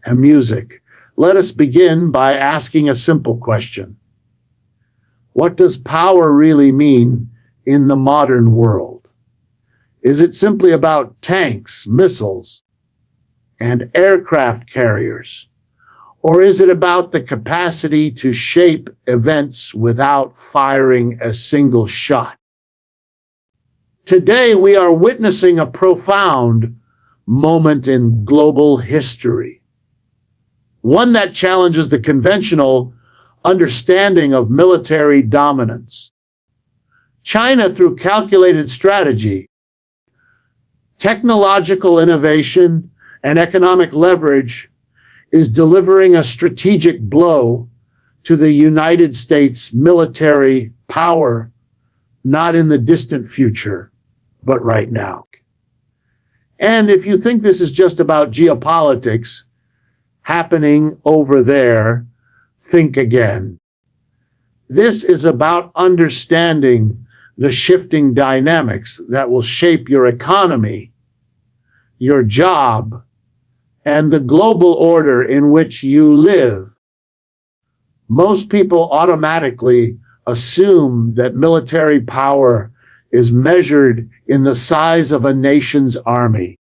and music, let us begin by asking a simple question. What does power really mean in the modern world? Is it simply about tanks, missiles, and aircraft carriers? Or is it about the capacity to shape events without firing a single shot? Today, we are witnessing a profound moment in global history, one that challenges the conventional understanding of military dominance. China, through calculated strategy, technological innovation, and economic leverage, is delivering a strategic blow to the United States military power, not in the distant future, but right now. And if you think this is just about geopolitics happening over there, think again. This is about understanding the shifting dynamics that will shape your economy, your job, and the global order in which you live. Most people automatically assume that military power is measured in the size of a nation's army,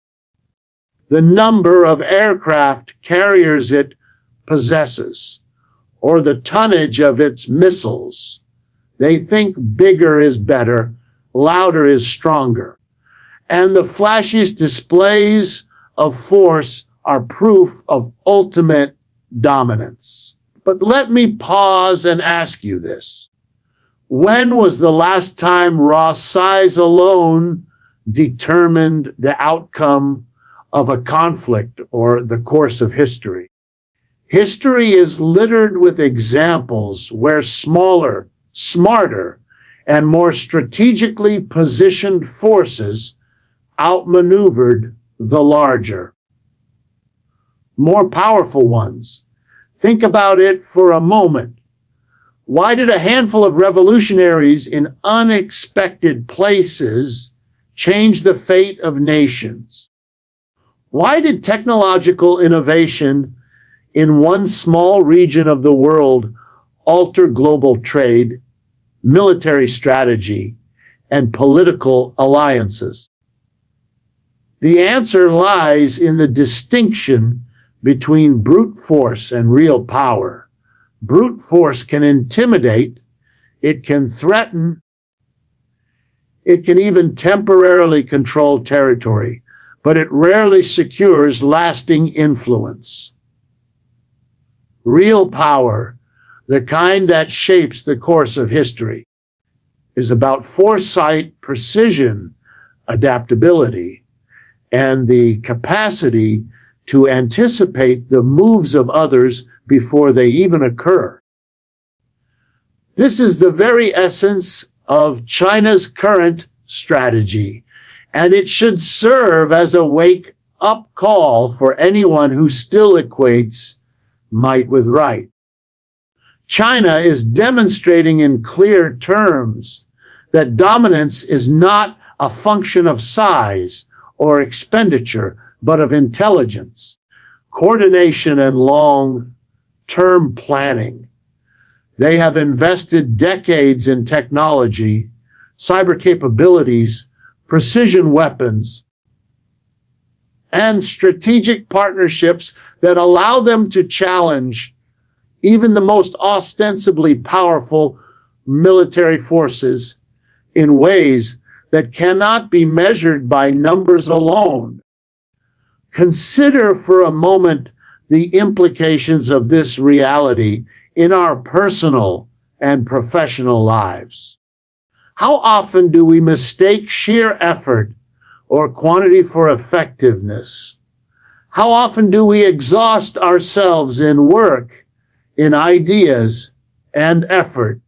the number of aircraft carriers it possesses, or the tonnage of its missiles. They think bigger is better, louder is stronger, and the flashiest displays of force are proof of ultimate dominance. But let me pause and ask you this. When was the last time raw size alone determined the outcome of a conflict or the course of history? History is littered with examples where smaller, smarter, and more strategically positioned forces outmaneuvered the larger, more powerful ones. Think about it for a moment. Why did a handful of revolutionaries in unexpected places change the fate of nations? Why did technological innovation in one small region of the world alter global trade, military strategy, and political alliances? The answer lies in the distinction between brute force and real power. Brute force can intimidate, it can threaten, it can even temporarily control territory, but it rarely secures lasting influence. Real power, the kind that shapes the course of history, is about foresight, precision, adaptability, and the capacity to anticipate the moves of others before they even occur. This is the very essence of China's current strategy, and it should serve as a wake-up call for anyone who still equates might with right. China is demonstrating in clear terms that dominance is not a function of size or expenditure, but of intelligence, coordination, and long-term planning. They have invested decades in technology, cyber capabilities, precision weapons, and strategic partnerships that allow them to challenge even the most ostensibly powerful military forces in ways that cannot be measured by numbers alone. Consider for a moment the implications of this reality in our personal and professional lives. How often do we mistake sheer effort or quantity for effectiveness? How often do we exhaust ourselves in work, in ideas, and effort,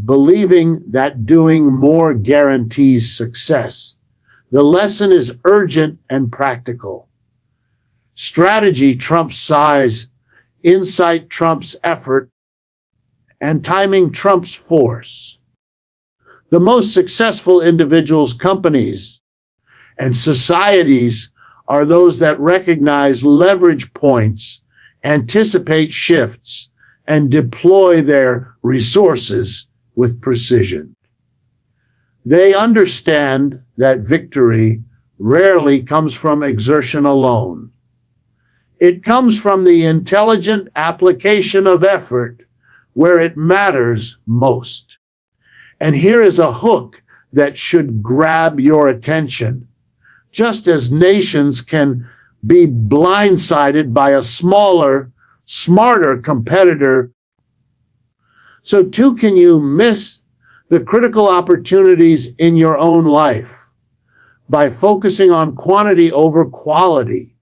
believing that doing more guarantees success? The lesson is urgent and practical. Strategy trumps size, insight trumps effort, and timing trumps force. The most successful individuals, companies, and societies are those that recognize leverage points anticipate shifts, and deploy their resources with precision. They understand that victory rarely comes from exertion alone. It comes from the intelligent application of effort where it matters most. And here is a hook that should grab your attention. Just as nations can be blindsided by a smaller, smarter competitor, so too can you miss the critical opportunities in your own life by focusing on quantity over quality.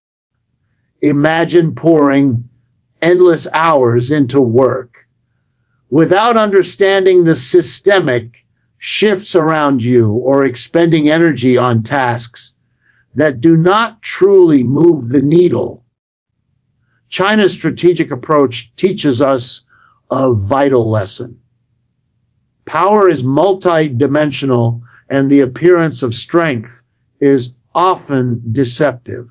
Imagine pouring endless hours into work without understanding the systemic shifts around you or expending energy on tasks that do not truly move the needle. China's strategic approach teaches us a vital lesson. Power is multidimensional, and the appearance of strength is often deceptive.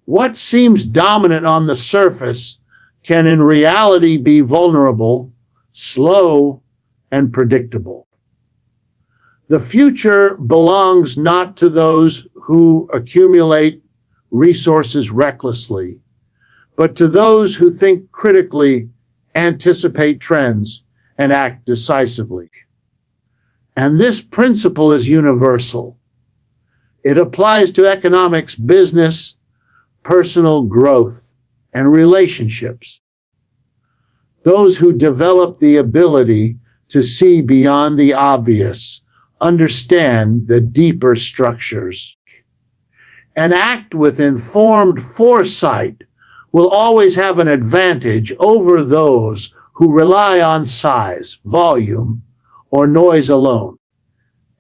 What seems dominant on the surface can in reality be vulnerable, slow, and predictable. The future belongs not to those who accumulate resources recklessly, but to those who think critically, anticipate trends, and act decisively. And this principle is universal. It applies to economics, business, personal growth, and relationships. Those who develop the ability to see beyond the obvious understand the deeper structures and act with informed foresight will always have an advantage over those who rely on size, volume, or noise alone.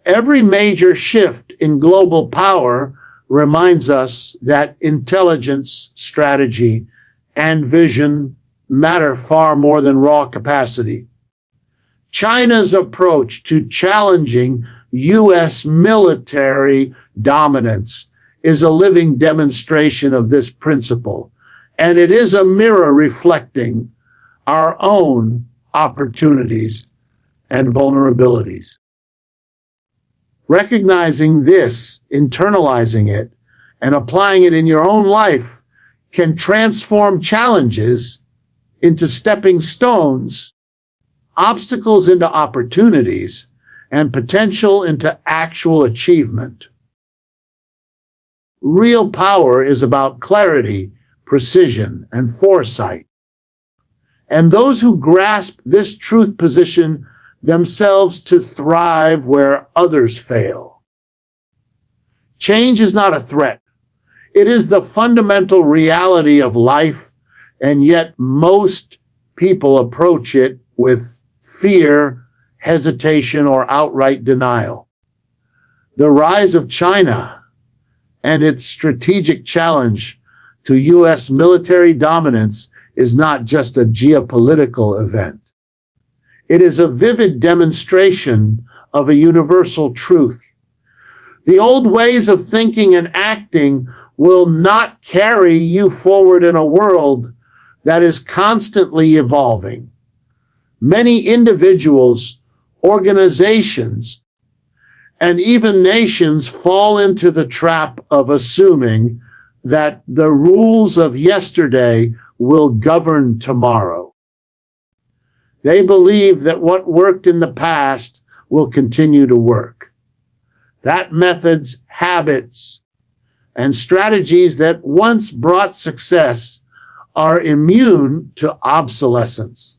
Every major shift in global power reminds us that intelligence, strategy, and vision matter far more than raw capacity. China's approach to challenging U.S. military dominance is a living demonstration of this principle, and it is a mirror reflecting our own opportunities and vulnerabilities. Recognizing this, internalizing it, and applying it in your own life can transform challenges into stepping stones, obstacles into opportunities, and potential into actual achievement. Real power is about clarity, precision, and foresight. And those who grasp this truth position themselves to thrive where others fail. Change is not a threat. It is the fundamental reality of life, and yet most people approach it with fear, hesitation, or outright denial. The rise of China and its strategic challenge to U.S. military dominance is not just a geopolitical event. It is a vivid demonstration of a universal truth. The old ways of thinking and acting will not carry you forward in a world that is constantly evolving. Many individuals, organizations, and even nations fall into the trap of assuming that the rules of yesterday will govern tomorrow. They believe that what worked in the past will continue to work. That methods, habits, and strategies that once brought success are immune to obsolescence.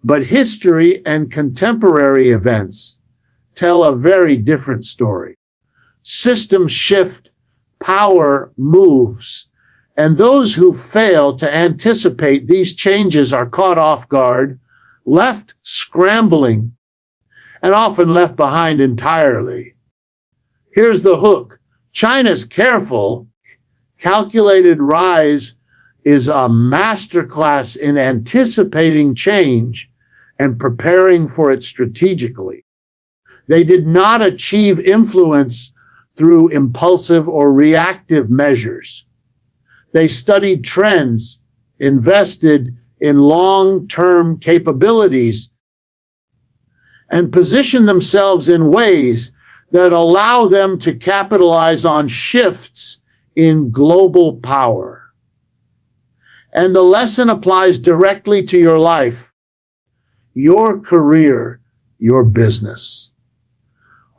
But history and contemporary events tell a very different story. Systems shift, power moves, and those who fail to anticipate these changes are caught off guard, left scrambling, and often left behind entirely. Here's the hook. China's careful, calculated rise is a masterclass in anticipating change and preparing for it strategically. They did not achieve influence through impulsive or reactive measures. They studied trends, invested in long-term capabilities, and position themselves in ways that allow them to capitalize on shifts in global power. And the lesson applies directly to your life, your career, your business.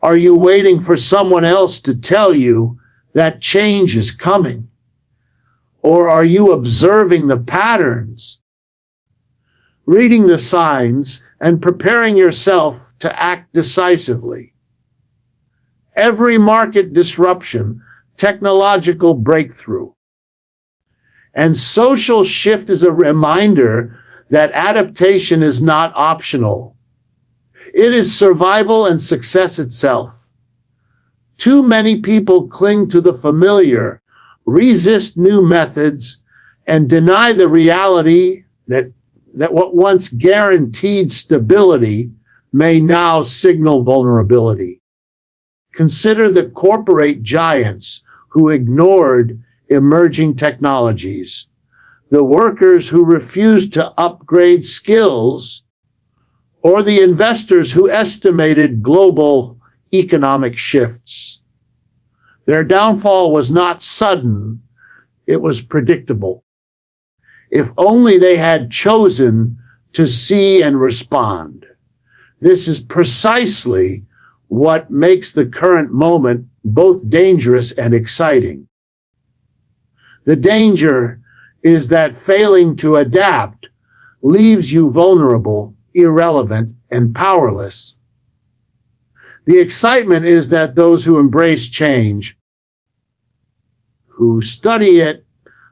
Are you waiting for someone else to tell you that change is coming? Or are you observing the patterns, reading the signs, and preparing yourself to act decisively? Every market disruption, technological breakthrough, and social shift is a reminder that adaptation is not optional. It is survival and success itself. Too many people cling to the familiar, resist new methods, and deny the reality that what once guaranteed stability may now signal vulnerability. Consider the corporate giants who ignored emerging technologies, the workers who refused to upgrade skills, or the investors who estimated global economic shifts. Their downfall was not sudden, it was predictable. If only they had chosen to see and respond. This is precisely what makes the current moment both dangerous and exciting. The danger is that failing to adapt leaves you vulnerable, irrelevant, and powerless. The excitement is that those who embrace change, who study it,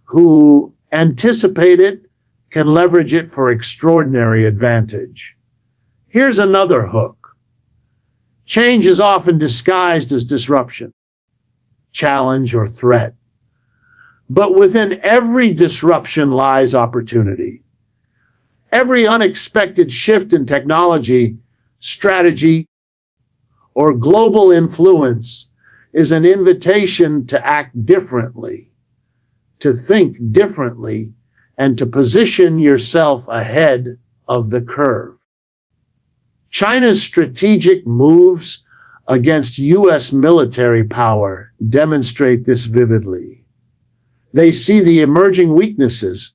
who anticipate it, can leverage it for extraordinary advantage. Here's another hook. Change is often disguised as disruption, challenge, or threat. But within every disruption lies opportunity. Every unexpected shift in technology, strategy, or global influence is an invitation to act differently, to think differently, and to position yourself ahead of the curve. China's strategic moves against U.S. military power demonstrate this vividly. They see the emerging weaknesses,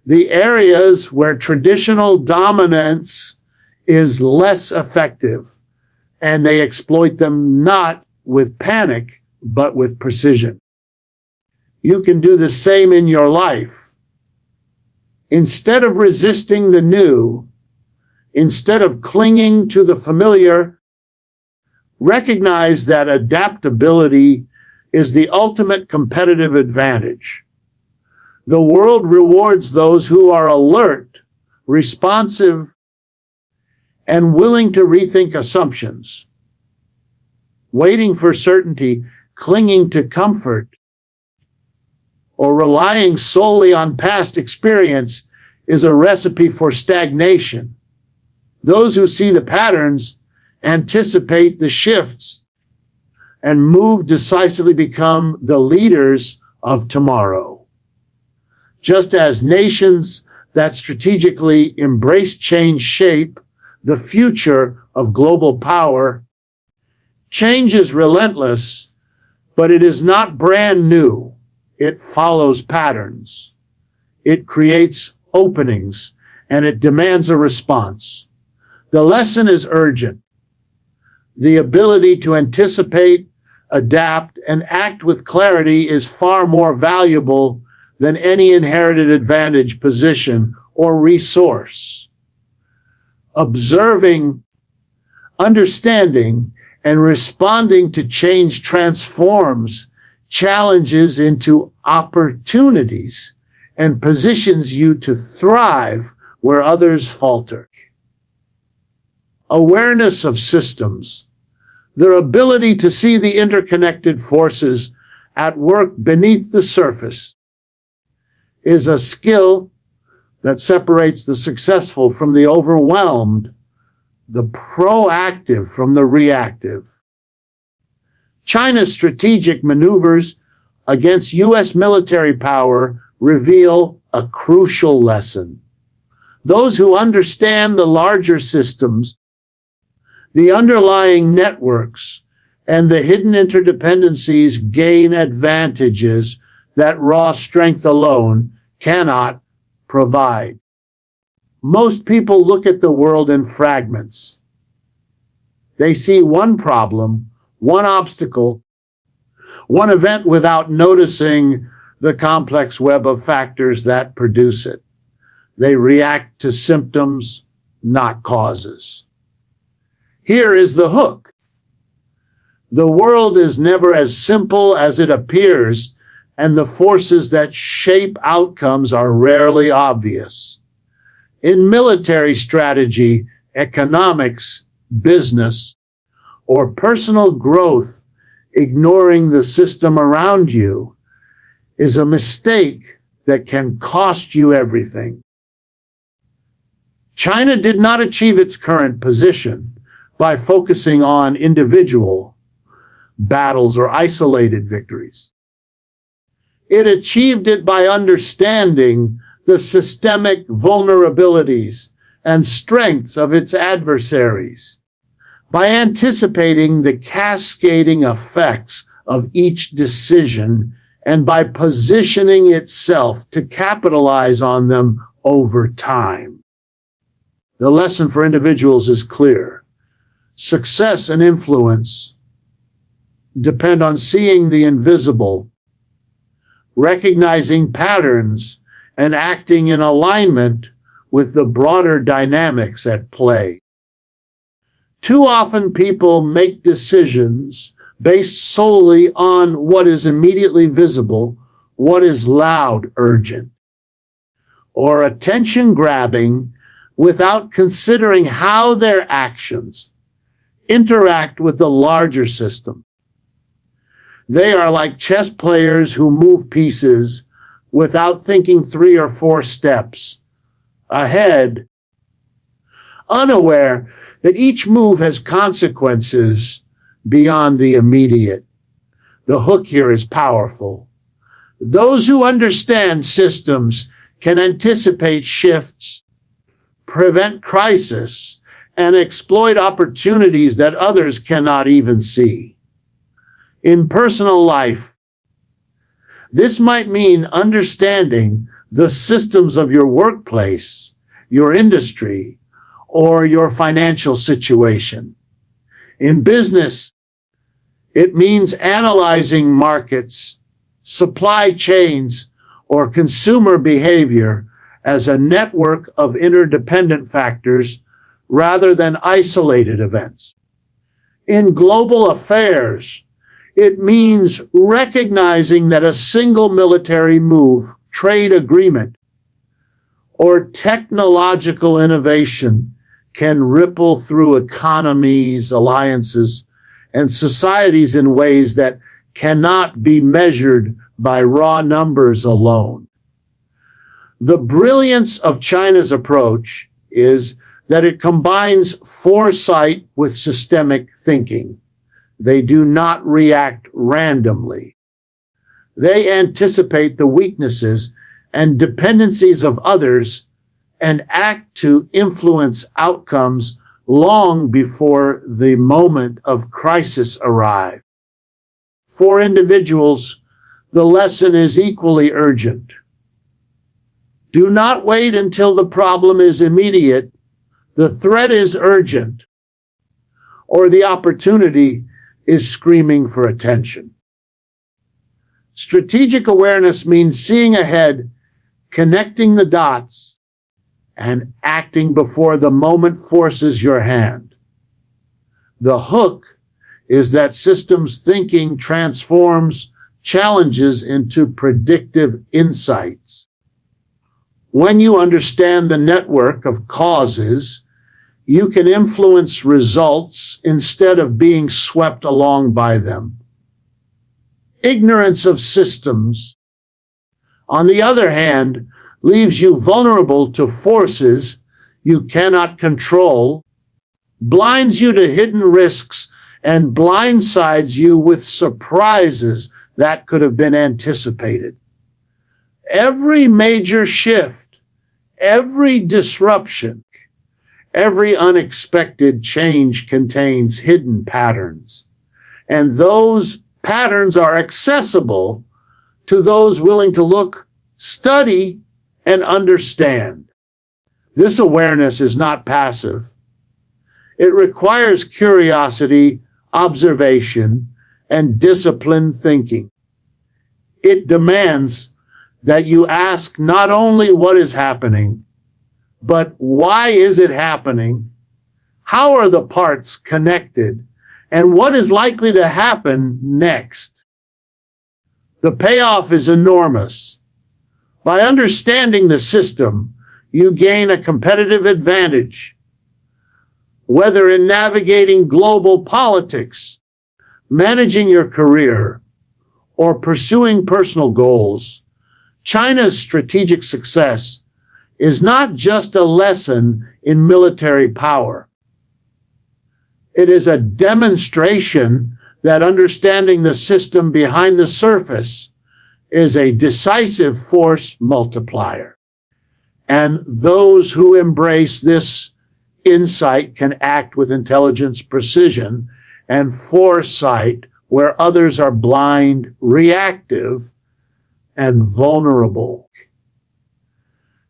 the areas where traditional dominance is less effective, and they exploit them not with panic, but with precision. You can do the same in your life. Instead of resisting the new, instead of clinging to the familiar, recognize that adaptability is the ultimate competitive advantage. The world rewards those who are alert, responsive, and willing to rethink assumptions. Waiting for certainty, clinging to comfort, or relying solely on past experience is a recipe for stagnation. Those who see the patterns, anticipate the shifts, and move decisively become the leaders of tomorrow. Just as nations that strategically embrace change shape the future of global power, change is relentless, but it is not brand new. It follows patterns. It creates openings, and it demands a response. The lesson is urgent. The ability to anticipate, adapt, and act with clarity is far more valuable than any inherited advantage, position, or resource. Observing, understanding, and responding to change transforms challenges into opportunities and positions you to thrive where others falter. Awareness of systems, their ability to see the interconnected forces at work beneath the surface, is a skill that separates the successful from the overwhelmed, the proactive from the reactive. China's strategic maneuvers against U.S. military power reveal a crucial lesson. Those who understand the larger systems, the underlying networks, and the hidden interdependencies gain advantages that raw strength alone cannot provide. Most people look at the world in fragments. They see one problem, one obstacle, one event without noticing the complex web of factors that produce it. They react to symptoms, not causes. Here is the hook. The world is never as simple as it appears, and the forces that shape outcomes are rarely obvious. In military strategy, economics, business, or personal growth, ignoring the system around you is a mistake that can cost you everything. China did not achieve its current position by focusing on individual battles or isolated victories. It achieved it by understanding the systemic vulnerabilities and strengths of its adversaries, by anticipating the cascading effects of each decision, and by positioning itself to capitalize on them over time. The lesson for individuals is clear. Success and influence depend on seeing the invisible, recognizing patterns, and acting in alignment with the broader dynamics at play. Too often people make decisions based solely on what is immediately visible, what is loud, urgent, or attention-grabbing without considering how their actions interact with the larger system. They are like chess players who move pieces without thinking 3 or 4 steps ahead, unaware that each move has consequences beyond the immediate. The hook here is powerful. Those who understand systems can anticipate shifts, prevent crisis, and exploit opportunities that others cannot even see. In personal life, this might mean understanding the systems of your workplace, your industry, or your financial situation. In business, it means analyzing markets, supply chains, or consumer behavior as a network of interdependent factors rather than isolated events. In global affairs, it means recognizing that a single military move, trade agreement, or technological innovation can ripple through economies, alliances, and societies in ways that cannot be measured by raw numbers alone. The brilliance of China's approach is that it combines foresight with systemic thinking. They do not react randomly. They anticipate the weaknesses and dependencies of others and act to influence outcomes long before the moment of crisis arrives. For individuals, the lesson is equally urgent. Do not wait until the problem is immediate, the threat is urgent, or the opportunity is screaming for attention. Strategic awareness means seeing ahead, connecting the dots, and acting before the moment forces your hand. The hook is that systems thinking transforms challenges into predictive insights. When you understand the network of causes, you can influence results instead of being swept along by them. Ignorance of systems, on the other hand, leaves you vulnerable to forces you cannot control, blinds you to hidden risks, and blindsides you with surprises that could have been anticipated. Every major shift, every disruption, every unexpected change contains hidden patterns, and those patterns are accessible to those willing to look, study, and understand. This awareness is not passive. It requires curiosity, observation, and disciplined thinking. It demands that you ask not only what is happening, but why is it happening? How are the parts connected? And what is likely to happen next? The payoff is enormous. By understanding the system, you gain a competitive advantage. Whether in navigating global politics, managing your career, or pursuing personal goals, China's strategic success is not just a lesson in military power. It is a demonstration that understanding the system behind the surface is a decisive force multiplier. And those who embrace this insight can act with intelligence, precision, and foresight where others are blind, reactive, and vulnerable.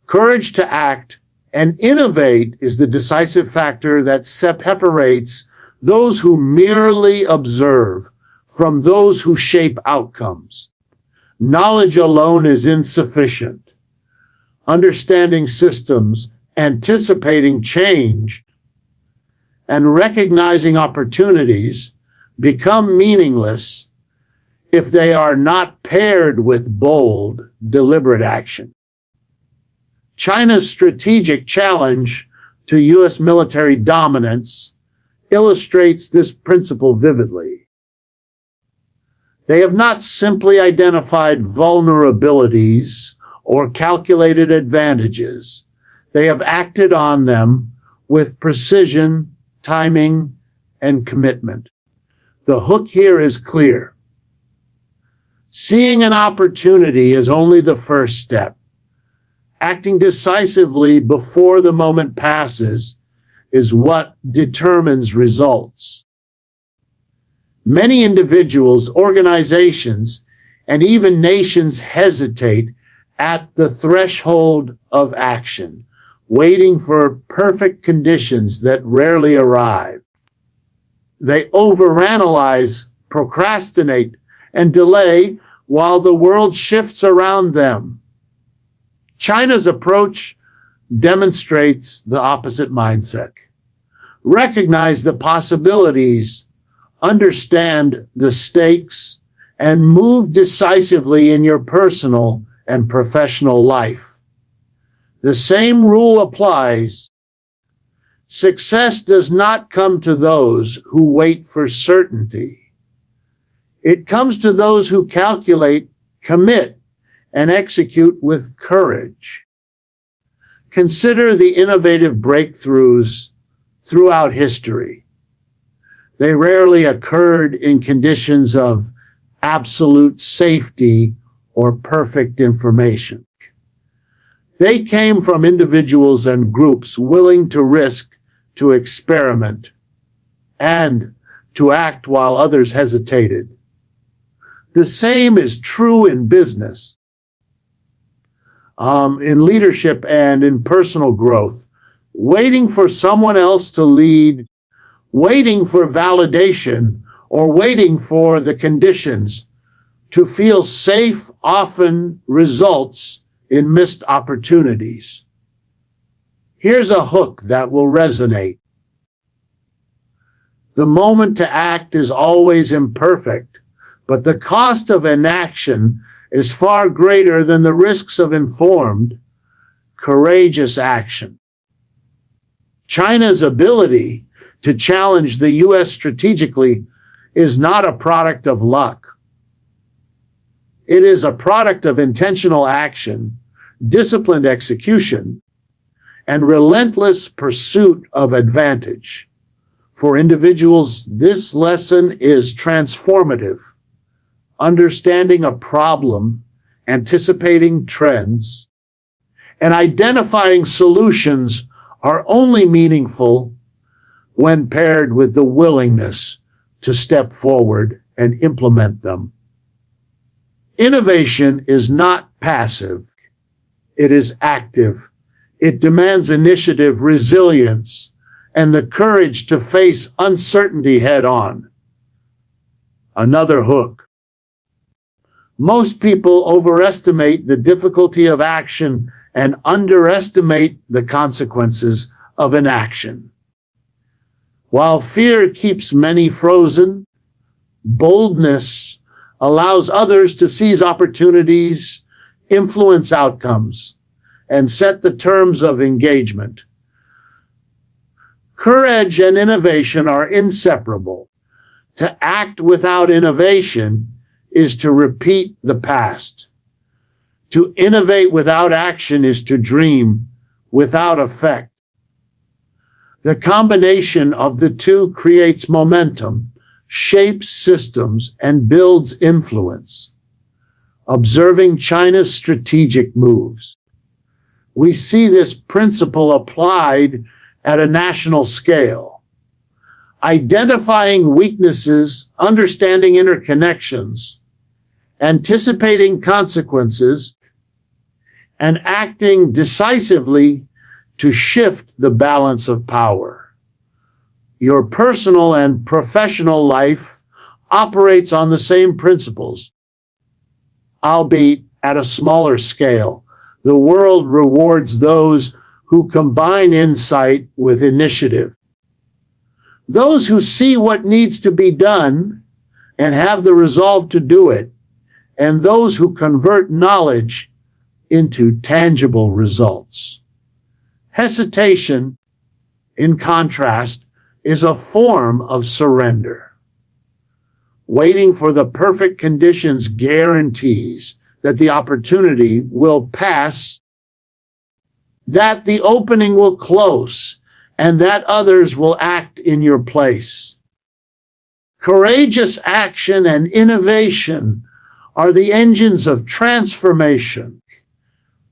Courage to act and innovate is the decisive factor that separates those who merely observe from those who shape outcomes. Knowledge alone is insufficient. Understanding systems, anticipating change, and recognizing opportunities become meaningless if they are not paired with bold, deliberate action. China's strategic challenge to U.S. military dominance illustrates this principle vividly. They have not simply identified vulnerabilities or calculated advantages. They have acted on them with precision, timing, and commitment. The hook here is clear. Seeing an opportunity is only the first step. Acting decisively before the moment passes is what determines results. Many individuals, organizations, and even nations hesitate at the threshold of action, waiting for perfect conditions that rarely arrive. They overanalyze, procrastinate, and delay while the world shifts around them. China's approach demonstrates the opposite mindset. Recognize the possibilities, understand the stakes, and move decisively in your personal and professional life. The same rule applies. Success does not come to those who wait for certainty. It comes to those who calculate, commit, and execute with courage. Consider the innovative breakthroughs throughout history. They rarely occurred in conditions of absolute safety or perfect information. They came from individuals and groups willing to risk, to experiment, and to act while others hesitated. The same is true in business, in leadership, and in personal growth. Waiting for someone else to lead, waiting for validation, or waiting for the conditions to feel safe often results in missed opportunities. Here's a hook that will resonate. The moment to act is always imperfect, but the cost of inaction is far greater than the risks of informed, courageous action. China's ability to challenge the U.S. strategically is not a product of luck. It is a product of intentional action, disciplined execution, and relentless pursuit of advantage. For individuals, this lesson is transformative. Understanding a problem anticipating trends, and identifying solutions are only meaningful when paired with the willingness to step forward and implement them. Innovation is not passive. It is active. It demands initiative, resilience, and the courage to face uncertainty head on. Another hook. Most people overestimate the difficulty of action and underestimate the consequences of inaction. While fear keeps many frozen, boldness allows others to seize opportunities, influence outcomes, and set the terms of engagement. Courage and innovation are inseparable. To act without innovation is to repeat the past. To innovate without action is to dream without effect. The combination of the two creates momentum, shapes systems, and builds influence. Observing China's strategic moves, we see this principle applied at a national scale. Identifying weaknesses, understanding interconnections, anticipating consequences, and acting decisively to shift the balance of power. Your personal and professional life operates on the same principles, albeit at a smaller scale. The world rewards those who combine insight with initiative. Those who see what needs to be done and have the resolve to do it, and those who convert knowledge into tangible results. Hesitation, in contrast, is a form of surrender. Waiting for the perfect conditions guarantees that the opportunity will pass, that the opening will close, and that others will act in your place. Courageous action and innovation are the engines of transformation.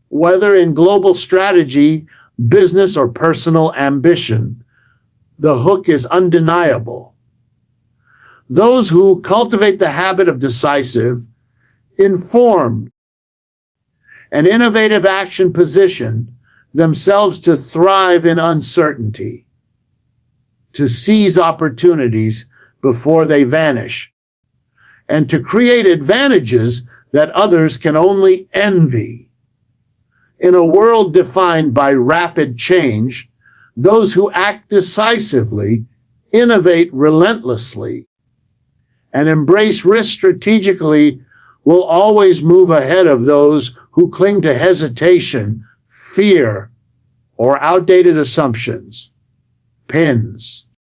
Whether in global strategy, business, or personal ambition, the hook is undeniable. Those who cultivate the habit of decisive, informed, and innovative action position themselves to thrive in uncertainty, to seize opportunities before they vanish, and to create advantages that others can only envy. In a world defined by rapid change, those who act decisively, innovate relentlessly, and embrace risk strategically will always move ahead of those who cling to hesitation, fear, or outdated assumptions. Pins.